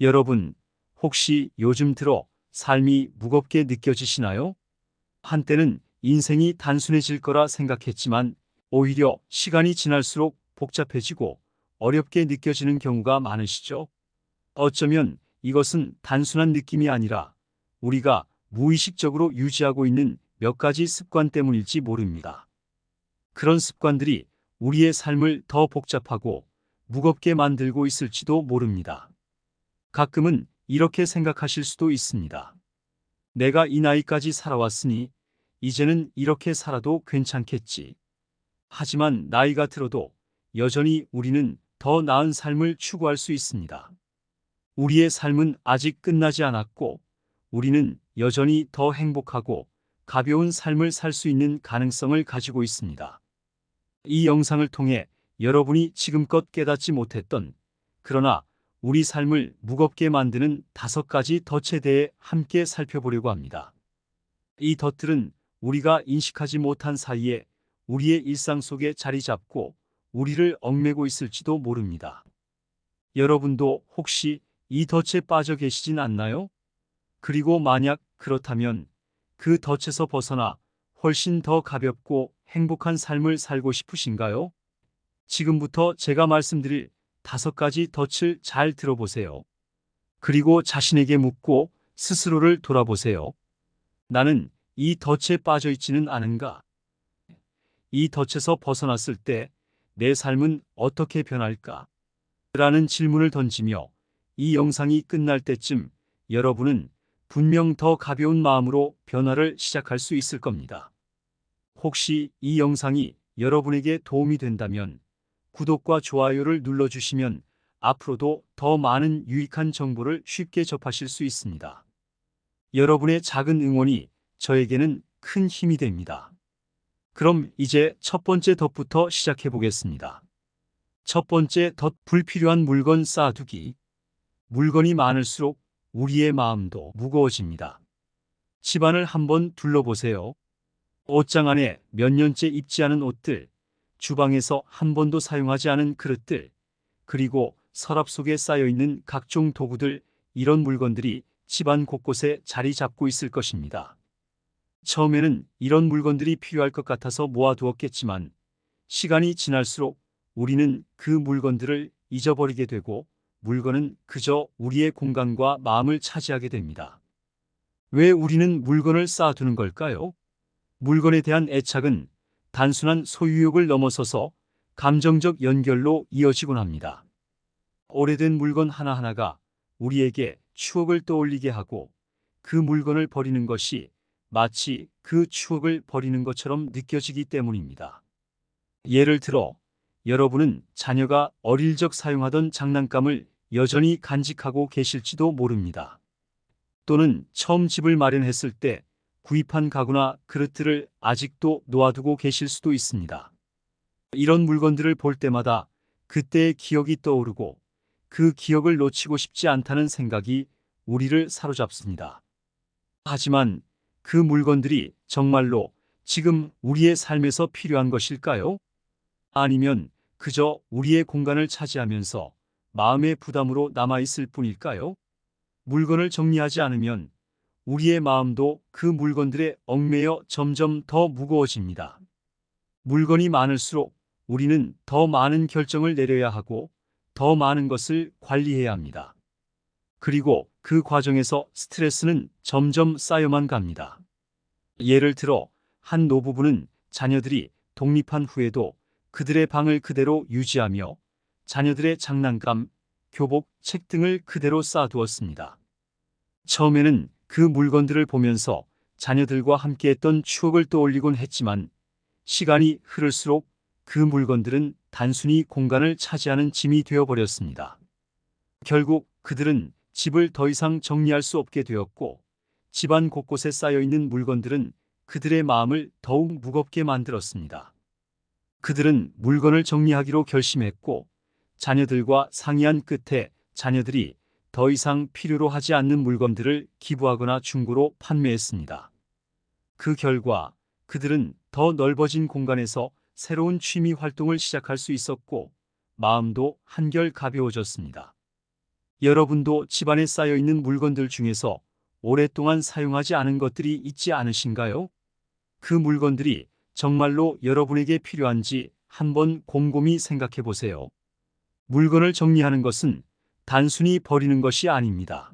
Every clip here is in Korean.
여러분, 혹시 요즘 들어 삶이 무겁게 느껴지시나요? 한때는 인생이 단순해질 거라 생각했지만 오히려 시간이 지날수록 복잡해지고 어렵게 느껴지는 경우가 많으시죠? 어쩌면 이것은 단순한 느낌이 아니라 우리가 무의식적으로 유지하고 있는 몇 가지 습관 때문일지 모릅니다. 그런 습관들이 우리의 삶을 더 복잡하고 무겁게 만들고 있을지도 모릅니다. 가끔은 이렇게 생각하실 수도 있습니다. 내가 이 나이까지 살아왔으니 이제는 이렇게 살아도 괜찮겠지. 하지만 나이가 들어도 여전히 우리는 더 나은 삶을 추구할 수 있습니다. 우리의 삶은 아직 끝나지 않았고 우리는 여전히 더 행복하고 가벼운 삶을 살 수 있는 가능성을 가지고 있습니다. 이 영상을 통해 여러분이 지금껏 깨닫지 못했던 그러나 우리 삶을 무겁게 만드는 5가지 덫에 대해 함께 살펴보려고 합니다. 이 덫들은 우리가 인식하지 못한 사이에 우리의 일상 속에 자리 잡고 우리를 얽매고 있을지도 모릅니다. 여러분도 혹시 이 덫에 빠져 계시진 않나요? 그리고 만약 그렇다면 그 덫에서 벗어나 훨씬 더 가볍고 행복한 삶을 살고 싶으신가요? 지금부터 제가 말씀드릴 5가지 덫을 잘 들어보세요. 그리고 자신에게 묻고 스스로를 돌아보세요. 나는 이 덫에 빠져 있지는 않은가? 이 덫에서 벗어났을 때 내 삶은 어떻게 변할까? 라는 질문을 던지며 이 영상이 끝날 때쯤 여러분은 분명 더 가벼운 마음으로 변화를 시작할 수 있을 겁니다. 혹시 이 영상이 여러분에게 도움이 된다면 구독과 좋아요를 눌러주시면 앞으로도 더 많은 유익한 정보를 쉽게 접하실 수 있습니다. 여러분의 작은 응원이 저에게는 큰 힘이 됩니다. 그럼 이제 첫 번째 덫부터 시작해 보겠습니다. 첫 번째 덫, 불필요한 물건 쌓아두기. 물건이 많을수록 우리의 마음도 무거워집니다. 집안을 한번 둘러보세요. 옷장 안에 몇 년째 입지 않은 옷들, 주방에서 한 번도 사용하지 않은 그릇들, 그리고 서랍 속에 쌓여있는 각종 도구들, 이런 물건들이 집안 곳곳에 자리 잡고 있을 것입니다. 처음에는 이런 물건들이 필요할 것 같아서 모아두었겠지만 시간이 지날수록 우리는 그 물건들을 잊어버리게 되고 물건은 그저 우리의 공간과 마음을 차지하게 됩니다. 왜 우리는 물건을 쌓아두는 걸까요? 물건에 대한 애착은 단순한 소유욕을 넘어서서 감정적 연결로 이어지곤 합니다. 오래된 물건 하나하나가 우리에게 추억을 떠올리게 하고 그 물건을 버리는 것이 마치 그 추억을 버리는 것처럼 느껴지기 때문입니다. 예를 들어 여러분은 자녀가 어릴 적 사용하던 장난감을 여전히 간직하고 계실지도 모릅니다. 또는 처음 집을 마련했을 때 구입한 가구나 그릇들을 아직도 놓아두고 계실 수도 있습니다. 이런 물건들을 볼 때마다 그때의 기억이 떠오르고 그 기억을 놓치고 싶지 않다는 생각이 우리를 사로잡습니다. 하지만 그 물건들이 정말로 지금 우리의 삶에서 필요한 것일까요? 아니면 그저 우리의 공간을 차지하면서 마음의 부담으로 남아있을 뿐일까요? 물건을 정리하지 않으면 우리의 마음도 그 물건들에 얽매여 점점 더 무거워집니다. 물건이 많을수록 우리는 더 많은 결정을 내려야 하고 더 많은 것을 관리해야 합니다. 그리고 그 과정에서 스트레스는 점점 쌓여만 갑니다. 예를 들어 한 노부부는 자녀들이 독립한 후에도 그들의 방을 그대로 유지하며 자녀들의 장난감, 교복, 책 등을 그대로 쌓아두었습니다. 처음에는 그 물건들을 보면서 자녀들과 함께했던 추억을 떠올리곤 했지만 시간이 흐를수록 그 물건들은 단순히 공간을 차지하는 짐이 되어버렸습니다. 결국 그들은 집을 더 이상 정리할 수 없게 되었고 집안 곳곳에 쌓여있는 물건들은 그들의 마음을 더욱 무겁게 만들었습니다. 그들은 물건을 정리하기로 결심했고 자녀들과 상의한 끝에 자녀들이 더 이상 필요로 하지 않는 물건들을 기부하거나 중고로 판매했습니다. 그 결과 그들은 더 넓어진 공간에서 새로운 취미 활동을 시작할 수 있었고 마음도 한결 가벼워졌습니다. 여러분도 집안에 쌓여 있는 물건들 중에서 오랫동안 사용하지 않은 것들이 있지 않으신가요? 그 물건들이 정말로 여러분에게 필요한지 한번 곰곰이 생각해 보세요. 물건을 정리하는 것은 단순히 버리는 것이 아닙니다.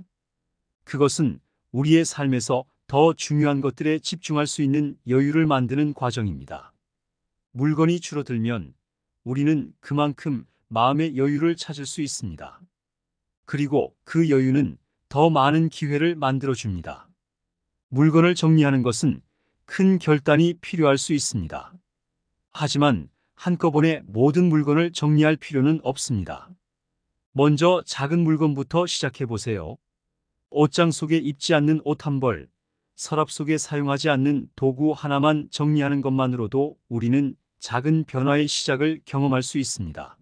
그것은 우리의 삶에서 더 중요한 것들에 집중할 수 있는 여유를 만드는 과정입니다. 물건이 줄어들면 우리는 그만큼 마음의 여유를 찾을 수 있습니다. 그리고 그 여유는 더 많은 기회를 만들어줍니다. 물건을 정리하는 것은 큰 결단이 필요할 수 있습니다. 하지만 한꺼번에 모든 물건을 정리할 필요는 없습니다. 먼저 작은 물건부터 시작해 보세요. 옷장 속에 입지 않는 옷 한 벌, 서랍 속에 사용하지 않는 도구 하나만 정리하는 것만으로도 우리는 작은 변화의 시작을 경험할 수 있습니다.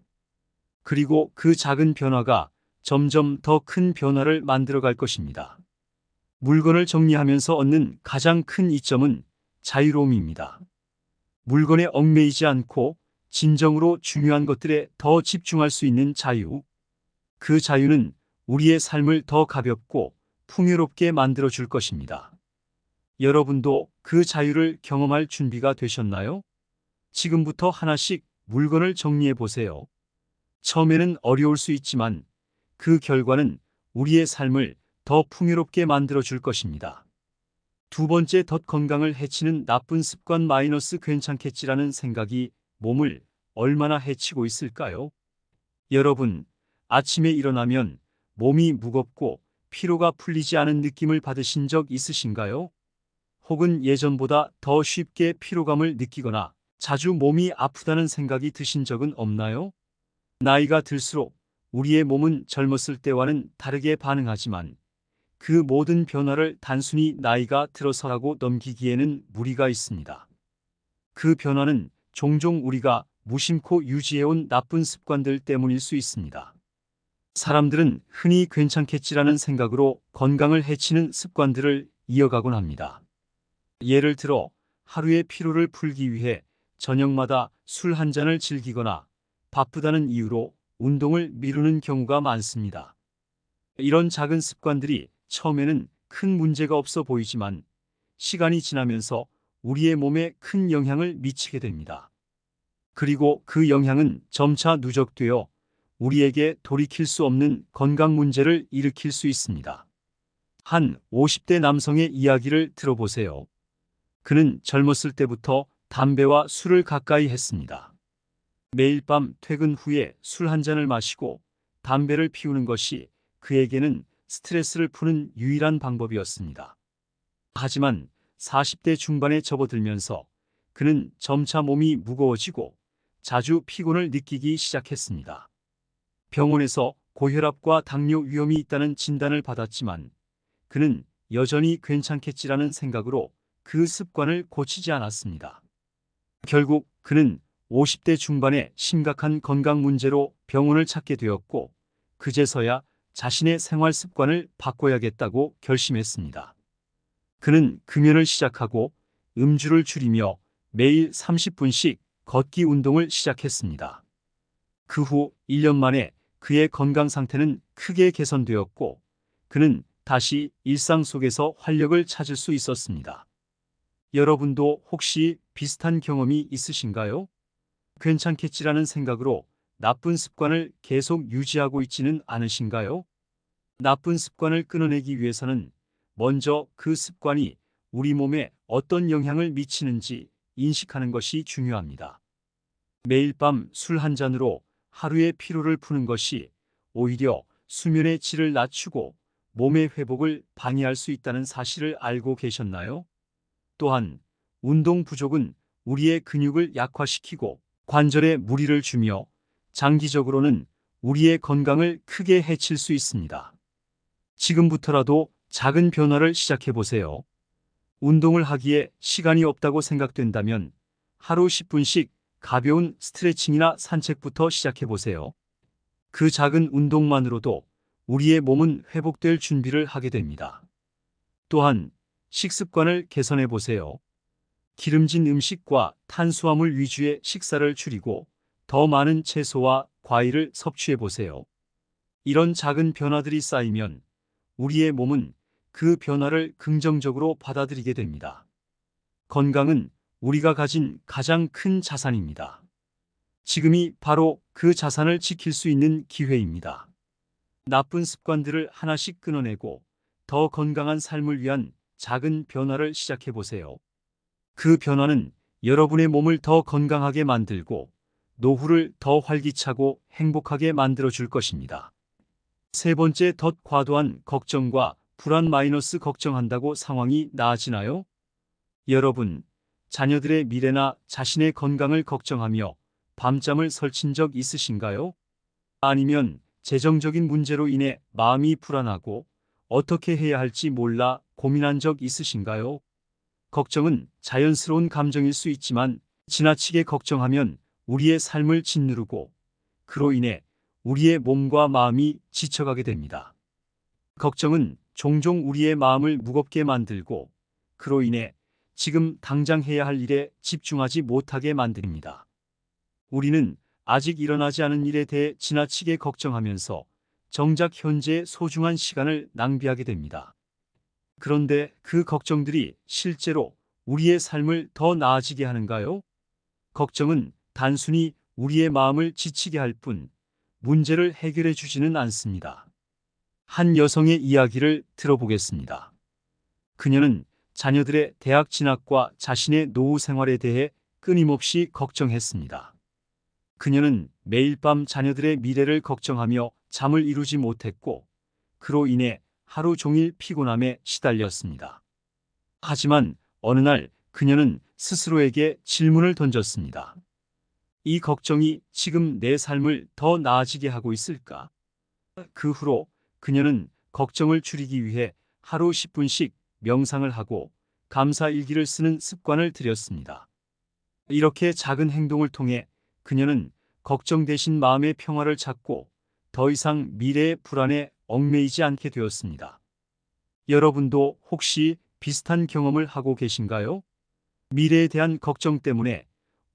그리고 그 작은 변화가 점점 더 큰 변화를 만들어 갈 것입니다. 물건을 정리하면서 얻는 가장 큰 이점은 자유로움입니다. 물건에 얽매이지 않고 진정으로 중요한 것들에 더 집중할 수 있는 자유. 그 자유는 우리의 삶을 더 가볍고 풍요롭게 만들어 줄 것입니다. 여러분도 그 자유를 경험할 준비가 되셨나요? 지금부터 하나씩 물건을 정리해 보세요. 처음에는 어려울 수 있지만 그 결과는 우리의 삶을 더 풍요롭게 만들어 줄 것입니다. 두 번째, 덧 건강을 해치는 나쁜 습관 마이너스 괜찮겠지라는 생각이 몸을 얼마나 해치고 있을까요? 여러분, 아침에 일어나면 몸이 무겁고 피로가 풀리지 않은 느낌을 받으신 적 있으신가요? 혹은 예전보다 더 쉽게 피로감을 느끼거나 자주 몸이 아프다는 생각이 드신 적은 없나요? 나이가 들수록 우리의 몸은 젊었을 때와는 다르게 반응하지만 그 모든 변화를 단순히 나이가 들어서라고 넘기기에는 무리가 있습니다. 그 변화는 종종 우리가 무심코 유지해온 나쁜 습관들 때문일 수 있습니다. 사람들은 흔히 괜찮겠지라는 생각으로 건강을 해치는 습관들을 이어가곤 합니다. 예를 들어 하루의 피로를 풀기 위해 저녁마다 술 한 잔을 즐기거나 바쁘다는 이유로 운동을 미루는 경우가 많습니다. 이런 작은 습관들이 처음에는 큰 문제가 없어 보이지만 시간이 지나면서 우리의 몸에 큰 영향을 미치게 됩니다. 그리고 그 영향은 점차 누적되어 우리에게 돌이킬 수 없는 건강 문제를 일으킬 수 있습니다. 한 50대 남성의 이야기를 들어보세요. 그는 젊었을 때부터 담배와 술을 가까이 했습니다. 매일 밤 퇴근 후에 술 한 잔을 마시고 담배를 피우는 것이 그에게는 스트레스를 푸는 유일한 방법이었습니다. 하지만 40대 중반에 접어들면서 그는 점차 몸이 무거워지고 자주 피곤을 느끼기 시작했습니다. 병원에서 고혈압과 당뇨 위험이 있다는 진단을 받았지만 그는 여전히 괜찮겠지라는 생각으로 그 습관을 고치지 않았습니다. 결국 그는 50대 중반에 심각한 건강 문제로 병원을 찾게 되었고 그제서야 자신의 생활 습관을 바꿔야겠다고 결심했습니다. 그는 금연을 시작하고 음주를 줄이며 매일 30분씩 걷기 운동을 시작했습니다. 그 후 1년 만에 그의 건강 상태는 크게 개선되었고 그는 다시 일상 속에서 활력을 찾을 수 있었습니다. 여러분도 혹시 비슷한 경험이 있으신가요? 괜찮겠지라는 생각으로 나쁜 습관을 계속 유지하고 있지는 않으신가요? 나쁜 습관을 끊어내기 위해서는 먼저 그 습관이 우리 몸에 어떤 영향을 미치는지 인식하는 것이 중요합니다. 매일 밤 술 한 잔으로 하루의 피로를 푸는 것이 오히려 수면의 질을 낮추고 몸의 회복을 방해할 수 있다는 사실을 알고 계셨나요? 또한 운동 부족은 우리의 근육을 약화시키고 관절에 무리를 주며 장기적으로는 우리의 건강을 크게 해칠 수 있습니다. 지금부터라도 작은 변화를 시작해 보세요. 운동을 하기에 시간이 없다고 생각된다면 하루 10분씩 가벼운 스트레칭이나 산책부터 시작해 보세요. 그 작은 운동만으로도 우리의 몸은 회복될 준비를 하게 됩니다. 또한 식습관을 개선해 보세요. 기름진 음식과 탄수화물 위주의 식사를 줄이고 더 많은 채소와 과일을 섭취해 보세요. 이런 작은 변화들이 쌓이면 우리의 몸은 그 변화를 긍정적으로 받아들이게 됩니다. 건강은 우리가 가진 가장 큰 자산입니다. 지금이 바로 그 자산을 지킬 수 있는 기회입니다. 나쁜 습관들을 하나씩 끊어내고 더 건강한 삶을 위한 작은 변화를 시작해 보세요. 그 변화는 여러분의 몸을 더 건강하게 만들고 노후를 더 활기차고 행복하게 만들어 줄 것입니다. 세 번째, 덧 과도한 걱정과 불안 마이너스 걱정한다고 상황이 나아지나요? 여러분, 자녀들의 미래나 자신의 건강을 걱정하며 밤잠을 설친 적 있으신가요? 아니면 재정적인 문제로 인해 마음이 불안하고 어떻게 해야 할지 몰라 고민한 적 있으신가요? 걱정은 자연스러운 감정일 수 있지만 지나치게 걱정하면 우리의 삶을 짓누르고 그로 인해 우리의 몸과 마음이 지쳐가게 됩니다. 걱정은 종종 우리의 마음을 무겁게 만들고 그로 인해 지금 당장 해야 할 일에 집중하지 못하게 만듭니다. 우리는 아직 일어나지 않은 일에 대해 지나치게 걱정하면서 정작 현재의 소중한 시간을 낭비하게 됩니다. 그런데 그 걱정들이 실제로 우리의 삶을 더 나아지게 하는가요? 걱정은 단순히 우리의 마음을 지치게 할 뿐 문제를 해결해 주지는 않습니다. 한 여성의 이야기를 들어보겠습니다. 그녀는 자녀들의 대학 진학과 자신의 노후 생활에 대해 끊임없이 걱정했습니다. 그녀는 매일 밤 자녀들의 미래를 걱정하며 잠을 이루지 못했고 그로 인해 하루 종일 피곤함에 시달렸습니다. 하지만 어느 날 그녀는 스스로에게 질문을 던졌습니다. 이 걱정이 지금 내 삶을 더 나아지게 하고 있을까? 그 후로 그녀는 걱정을 줄이기 위해 하루 10분씩 명상을 하고 감사 일기를 쓰는 습관을 들였습니다. 이렇게 작은 행동을 통해 그녀는 걱정 대신 마음의 평화를 찾고 더 이상 미래의 불안에 얽매이지 않게 되었습니다. 여러분도 혹시 비슷한 경험을 하고 계신가요? 미래에 대한 걱정 때문에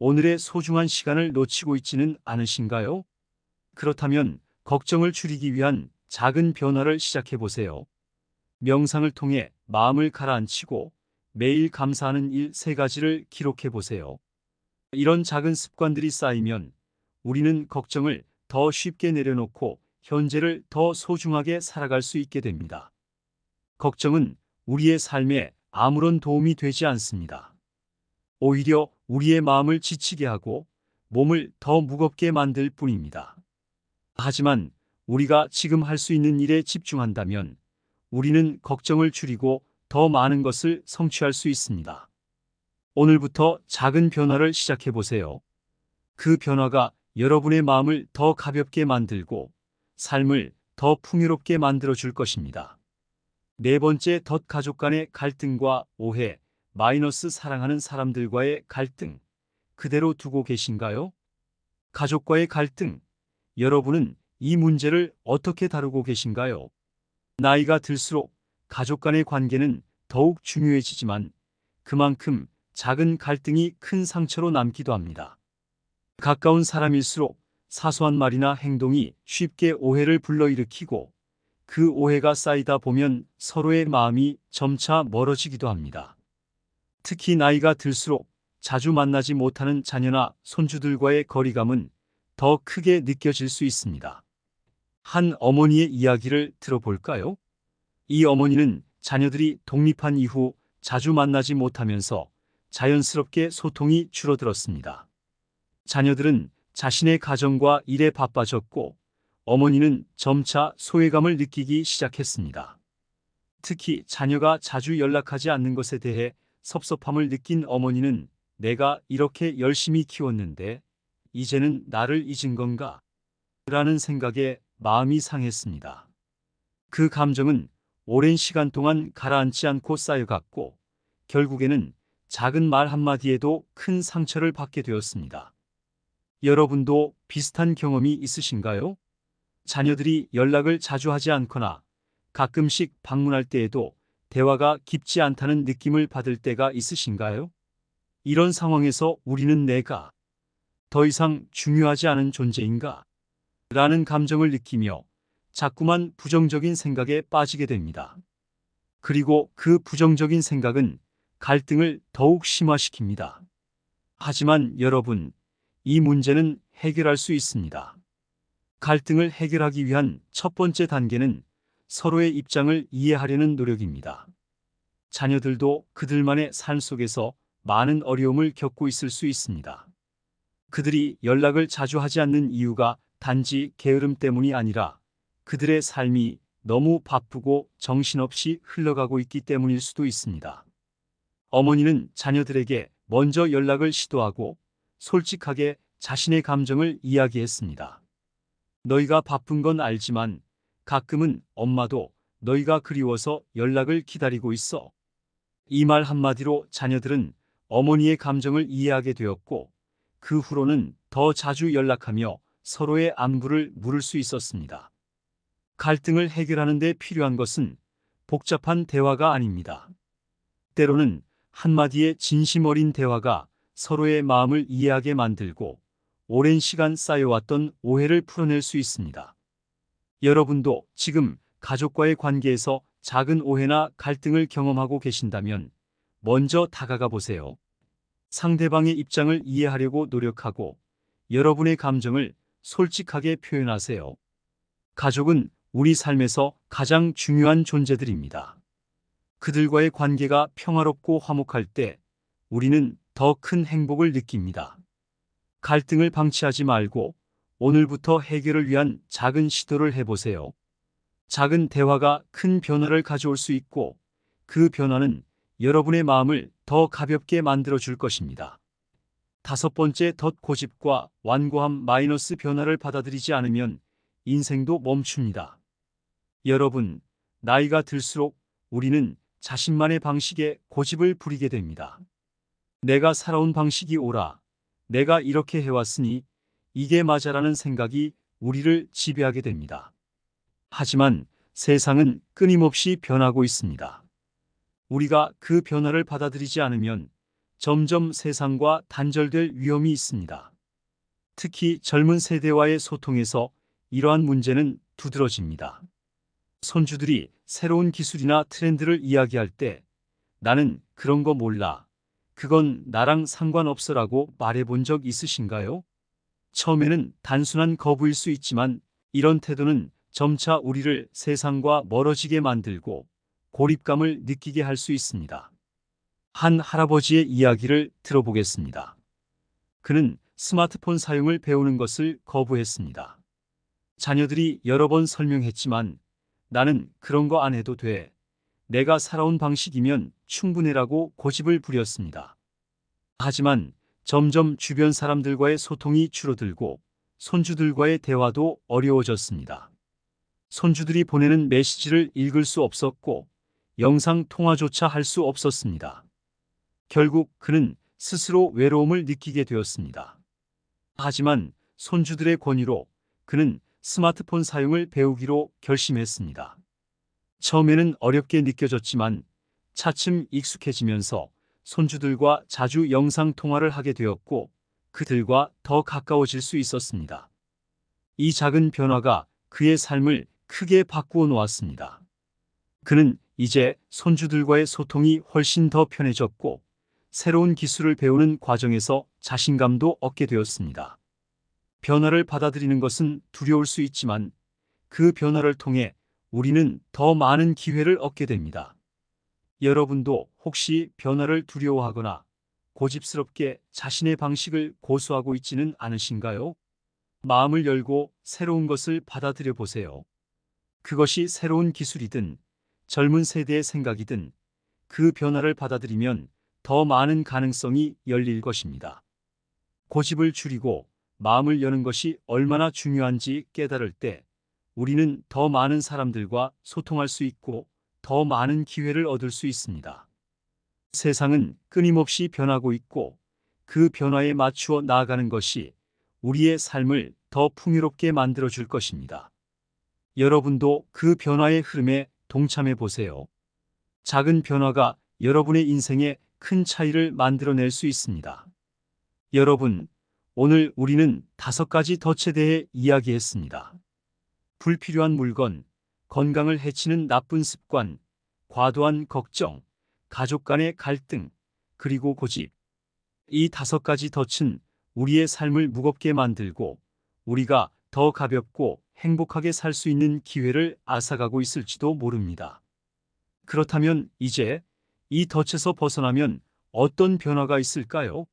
오늘의 소중한 시간을 놓치고 있지는 않으신가요? 그렇다면 걱정을 줄이기 위한 작은 변화를 시작해 보세요. 명상을 통해 마음을 가라앉히고 매일 감사하는 일 3가지를 기록해 보세요. 이런 작은 습관들이 쌓이면 우리는 걱정을 더 쉽게 내려놓고 현재를 더 소중하게 살아갈 수 있게 됩니다. 걱정은 우리의 삶에 아무런 도움이 되지 않습니다. 오히려 우리의 마음을 지치게 하고 몸을 더 무겁게 만들 뿐입니다. 하지만 우리가 지금 할 수 있는 일에 집중한다면 우리는 걱정을 줄이고 더 많은 것을 성취할 수 있습니다. 오늘부터 작은 변화를 시작해 보세요. 그 변화가 여러분의 마음을 더 가볍게 만들고 삶을 더 풍요롭게 만들어 줄 것입니다. 네 번째, 덧 가족 간의 갈등과 오해, 마이너스 사랑하는 사람들과의 갈등, 그대로 두고 계신가요? 가족과의 갈등, 여러분은 이 문제를 어떻게 다루고 계신가요? 나이가 들수록 가족 간의 관계는 더욱 중요해지지만 그만큼 작은 갈등이 큰 상처로 남기도 합니다. 가까운 사람일수록 사소한 말이나 행동이 쉽게 오해를 불러일으키고 그 오해가 쌓이다 보면 서로의 마음이 점차 멀어지기도 합니다. 특히 나이가 들수록 자주 만나지 못하는 자녀나 손주들과의 거리감은 더 크게 느껴질 수 있습니다. 한 어머니의 이야기를 들어볼까요? 이 어머니는 자녀들이 독립한 이후 자주 만나지 못하면서 자연스럽게 소통이 줄어들었습니다. 자녀들은 자신의 가정과 일에 바빠졌고 어머니는 점차 소외감을 느끼기 시작했습니다. 특히 자녀가 자주 연락하지 않는 것에 대해 섭섭함을 느낀 어머니는 내가 이렇게 열심히 키웠는데 이제는 나를 잊은 건가? 라는 생각에 마음이 상했습니다. 그 감정은 오랜 시간 동안 가라앉지 않고 쌓여갔고 결국에는 작은 말 한마디에도 큰 상처를 받게 되었습니다. 여러분도 비슷한 경험이 있으신가요? 자녀들이 연락을 자주 하지 않거나 가끔씩 방문할 때에도 대화가 깊지 않다는 느낌을 받을 때가 있으신가요? 이런 상황에서 우리는 내가 더 이상 중요하지 않은 존재인가? 라는 감정을 느끼며 자꾸만 부정적인 생각에 빠지게 됩니다. 그리고 그 부정적인 생각은 갈등을 더욱 심화시킵니다. 하지만 여러분, 이 문제는 해결할 수 있습니다. 갈등을 해결하기 위한 첫 번째 단계는 서로의 입장을 이해하려는 노력입니다. 자녀들도 그들만의 삶 속에서 많은 어려움을 겪고 있을 수 있습니다. 그들이 연락을 자주 하지 않는 이유가 단지 게으름 때문이 아니라 그들의 삶이 너무 바쁘고 정신없이 흘러가고 있기 때문일 수도 있습니다. 어머니는 자녀들에게 먼저 연락을 시도하고 솔직하게 자신의 감정을 이야기했습니다. 너희가 바쁜 건 알지만 가끔은 엄마도 너희가 그리워서 연락을 기다리고 있어. 이 말 한마디로 자녀들은 어머니의 감정을 이해하게 되었고 그 후로는 더 자주 연락하며 서로의 안부를 물을 수 있었습니다. 갈등을 해결하는 데 필요한 것은 복잡한 대화가 아닙니다. 때로는 한마디의 진심 어린 대화가 서로의 마음을 이해하게 만들고 오랜 시간 쌓여왔던 오해를 풀어낼 수 있습니다. 여러분도 지금 가족과의 관계에서 작은 오해나 갈등을 경험하고 계신다면 먼저 다가가 보세요. 상대방의 입장을 이해하려고 노력하고 여러분의 감정을 솔직하게 표현하세요. 가족은 우리 삶에서 가장 중요한 존재들입니다. 그들과의 관계가 평화롭고 화목할 때 우리는 더 큰 행복을 느낍니다. 갈등을 방치하지 말고 오늘부터 해결을 위한 작은 시도를 해보세요. 작은 대화가 큰 변화를 가져올 수 있고 그 변화는 여러분의 마음을 더 가볍게 만들어줄 것입니다. 다섯 번째, 고집과 완고함 마이너스 변화를 받아들이지 않으면 인생도 멈춥니다. 여러분, 나이가 들수록 우리는 자신만의 방식에 고집을 부리게 됩니다. 내가 살아온 방식이 옳아. 내가 이렇게 해왔으니 이게 맞아라는 생각이 우리를 지배하게 됩니다. 하지만 세상은 끊임없이 변하고 있습니다. 우리가 그 변화를 받아들이지 않으면 점점 세상과 단절될 위험이 있습니다. 특히 젊은 세대와의 소통에서 이러한 문제는 두드러집니다. 손주들이 새로운 기술이나 트렌드를 이야기할 때 나는 그런 거 몰라. 그건 나랑 상관없어라고 말해본 적 있으신가요? 처음에는 단순한 거부일 수 있지만 이런 태도는 점차 우리를 세상과 멀어지게 만들고 고립감을 느끼게 할 수 있습니다. 한 할아버지의 이야기를 들어보겠습니다. 그는 스마트폰 사용을 배우는 것을 거부했습니다. 자녀들이 여러 번 설명했지만 나는 그런 거 안 해도 돼. 내가 살아온 방식이면 충분해라고 고집을 부렸습니다. 하지만 점점 주변 사람들과의 소통이 줄어들고 손주들과의 대화도 어려워졌습니다. 손주들이 보내는 메시지를 읽을 수 없었고 영상 통화조차 할 수 없었습니다. 결국 그는 스스로 외로움을 느끼게 되었습니다. 하지만 손주들의 권유로 그는 스마트폰 사용을 배우기로 결심했습니다. 처음에는 어렵게 느껴졌지만 차츰 익숙해지면서 손주들과 자주 영상 통화를 하게 되었고 그들과 더 가까워질 수 있었습니다. 이 작은 변화가 그의 삶을 크게 바꾸어 놓았습니다. 그는 이제 손주들과의 소통이 훨씬 더 편해졌고 새로운 기술을 배우는 과정에서 자신감도 얻게 되었습니다. 변화를 받아들이는 것은 두려울 수 있지만 그 변화를 통해 우리는 더 많은 기회를 얻게 됩니다. 여러분도 혹시 변화를 두려워하거나 고집스럽게 자신의 방식을 고수하고 있지는 않으신가요? 마음을 열고 새로운 것을 받아들여 보세요. 그것이 새로운 기술이든 젊은 세대의 생각이든 그 변화를 받아들이면 더 많은 가능성이 열릴 것입니다. 고집을 줄이고 마음을 여는 것이 얼마나 중요한지 깨달을 때 우리는 더 많은 사람들과 소통할 수 있고 더 많은 기회를 얻을 수 있습니다. 세상은 끊임없이 변하고 있고 그 변화에 맞추어 나아가는 것이 우리의 삶을 더 풍요롭게 만들어줄 것입니다. 여러분도 그 변화의 흐름에 동참해 보세요. 작은 변화가 여러분의 인생에 큰 차이를 만들어낼 수 있습니다. 여러분, 오늘 우리는 5가지 덫에 대해 이야기했습니다. 불필요한 물건, 건강을 해치는 나쁜 습관, 과도한 걱정, 가족 간의 갈등, 그리고 고집. 이 5가지 덫은 우리의 삶을 무겁게 만들고 우리가 더 가볍고 행복하게 살 수 있는 기회를 앗아가고 있을지도 모릅니다. 그렇다면 이제 이 덫에서 벗어나면 어떤 변화가 있을까요?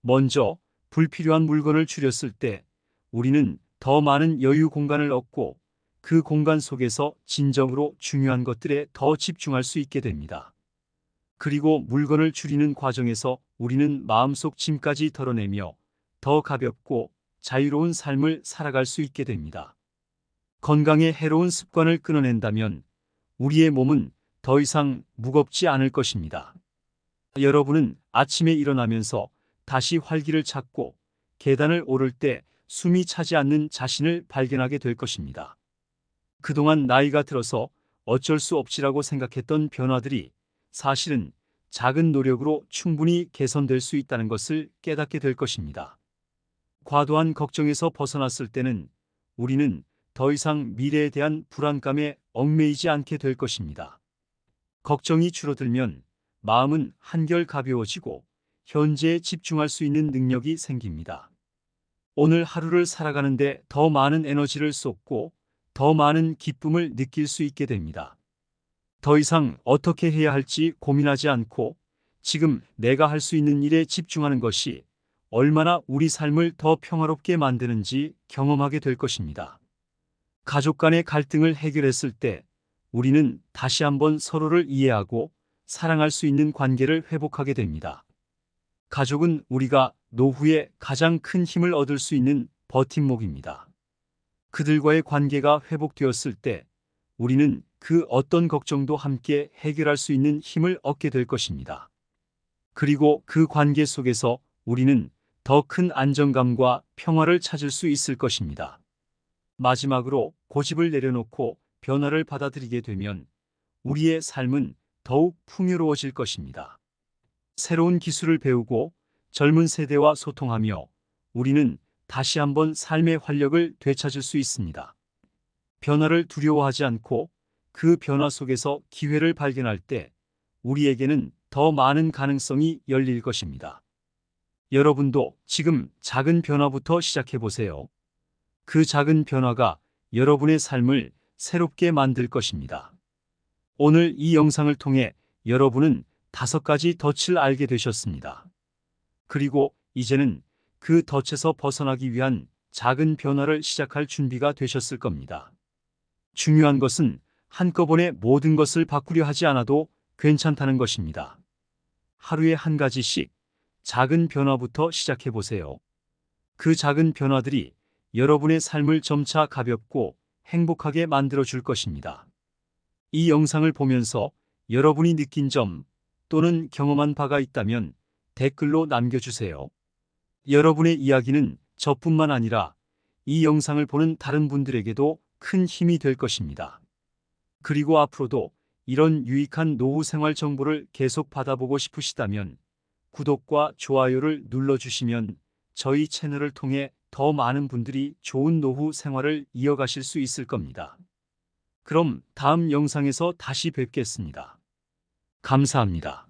먼저 불필요한 물건을 줄였을 때 우리는 더 많은 여유 공간을 얻고 그 공간 속에서 진정으로 중요한 것들에 더 집중할 수 있게 됩니다. 그리고 물건을 줄이는 과정에서 우리는 마음속 짐까지 덜어내며 더 가볍고 자유로운 삶을 살아갈 수 있게 됩니다. 건강에 해로운 습관을 끊어낸다면 우리의 몸은 더 이상 무겁지 않을 것입니다. 여러분은 아침에 일어나면서 다시 활기를 찾고 계단을 오를 때 숨이 차지 않는 자신을 발견하게 될 것입니다. 그동안 나이가 들어서 어쩔 수 없지라고 생각했던 변화들이 사실은 작은 노력으로 충분히 개선될 수 있다는 것을 깨닫게 될 것입니다. 과도한 걱정에서 벗어났을 때는 우리는 더 이상 미래에 대한 불안감에 얽매이지 않게 될 것입니다. 걱정이 줄어들면 마음은 한결 가벼워지고 현재에 집중할 수 있는 능력이 생깁니다. 오늘 하루를 살아가는데 더 많은 에너지를 쏟고 더 많은 기쁨을 느낄 수 있게 됩니다. 더 이상 어떻게 해야 할지 고민하지 않고 지금 내가 할 수 있는 일에 집중하는 것이 얼마나 우리 삶을 더 평화롭게 만드는지 경험하게 될 것입니다. 가족 간의 갈등을 해결했을 때 우리는 다시 한번 서로를 이해하고 사랑할 수 있는 관계를 회복하게 됩니다. 가족은 우리가 노후에 가장 큰 힘을 얻을 수 있는 버팀목입니다. 그들과의 관계가 회복되었을 때 우리는 그 어떤 걱정도 함께 해결할 수 있는 힘을 얻게 될 것입니다. 그리고 그 관계 속에서 우리는 더 큰 안정감과 평화를 찾을 수 있을 것입니다. 마지막으로 고집을 내려놓고 변화를 받아들이게 되면 우리의 삶은 더욱 풍요로워질 것입니다. 새로운 기술을 배우고 젊은 세대와 소통하며 우리는 다시 한번 삶의 활력을 되찾을 수 있습니다. 변화를 두려워하지 않고 그 변화 속에서 기회를 발견할 때 우리에게는 더 많은 가능성이 열릴 것입니다. 여러분도 지금 작은 변화부터 시작해 보세요. 그 작은 변화가 여러분의 삶을 새롭게 만들 것입니다. 오늘 이 영상을 통해 여러분은 5가지 덫을 알게 되셨습니다. 그리고 이제는 그 덫에서 벗어나기 위한 작은 변화를 시작할 준비가 되셨을 겁니다. 중요한 것은 한꺼번에 모든 것을 바꾸려 하지 않아도 괜찮다는 것입니다. 하루에 한 가지씩 작은 변화부터 시작해 보세요. 그 작은 변화들이 여러분의 삶을 점차 가볍고 행복하게 만들어 줄 것입니다. 이 영상을 보면서 여러분이 느낀 점 또는 경험한 바가 있다면 댓글로 남겨주세요. 여러분의 이야기는 저뿐만 아니라 이 영상을 보는 다른 분들에게도 큰 힘이 될 것입니다. 그리고 앞으로도 이런 유익한 노후 생활 정보를 계속 받아보고 싶으시다면 구독과 좋아요를 눌러주시면 저희 채널을 통해 더 많은 분들이 좋은 노후 생활을 이어가실 수 있을 겁니다. 그럼 다음 영상에서 다시 뵙겠습니다. 감사합니다.